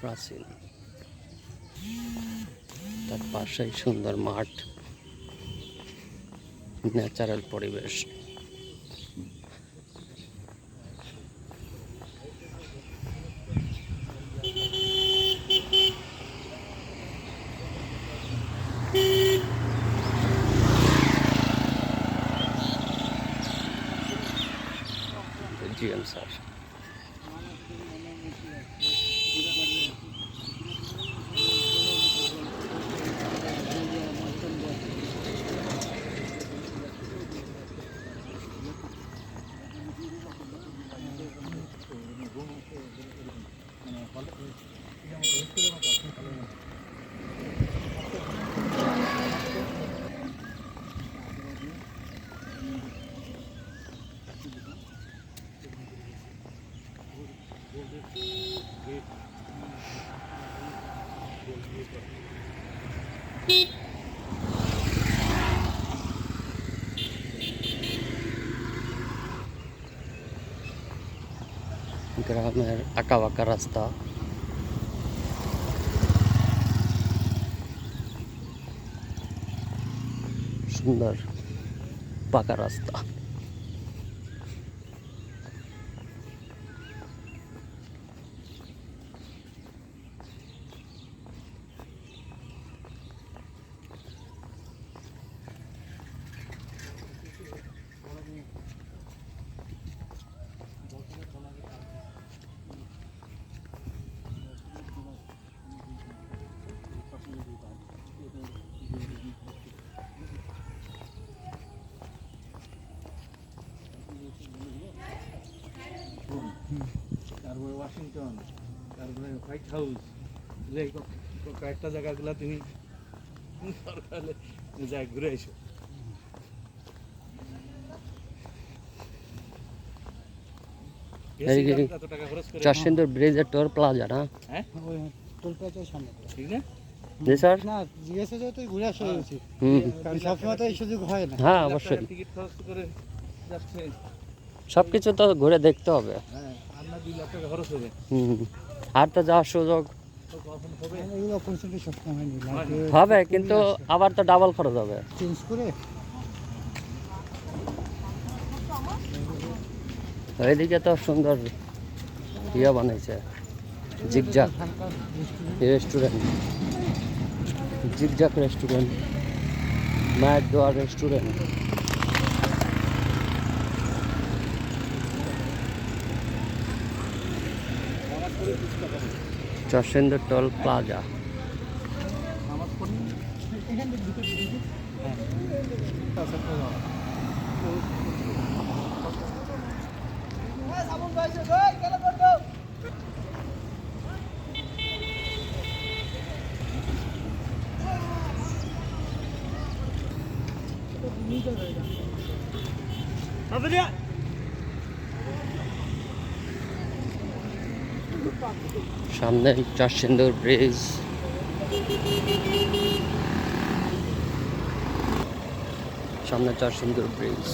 প্রাচীন, তার পাশেই সুন্দর মাঠ, ন্যাচারাল পরিবেশ। জিএম স্যার গ্রামের আঁকা বাঁকা রাস্তা, সুন্দর পাকা রাস্তা। তারপরে ওয়াশিংটন, তারপরে হোয়াইট হাউস, কয়েকটা জায়গাগুলো তুমি সরকারে যাই ঘুরে এসো। চারশিন্দুর ব্রিজের টোল প্লাজা না? হ্যাঁ, টোল প্লাজার সামনে। ঠিক না? জি স্যার। না, জিজ্ঞাসা তো ঘুরে আসা উচিত, কারণ সবসময় তো এই সুযোগ হয় না। হ্যাঁ অবশ্যই, টিকিট খরচ করে যাচ্ছে, সবকিছু তো ঘুরে দেখতে হবে। হ্যাঁ, আর না 2 লাখ টাকা খরচ হবে। আর তো যাওয়ার সুযোগ তো কখন হবে? এগুলো অপরচুনিটি সবসময় হয়নি, হবে, কিন্তু আবার তো ডাবল খরচ হবে। চেঞ্জ করে এইদিকে তো সুন্দর ইয়ে বানাইছে, জিগজাগ রেস্টুরেন্ট, জিগজাগ রেস্টুরেন্ট, মায়ের দোয়ার রেস্টুরেন্ট। চারশিন্দুর toll plaza. সামনে চারশিন্দুর ব্রিজ, সামনে চারশিন্দুর ব্রিজ।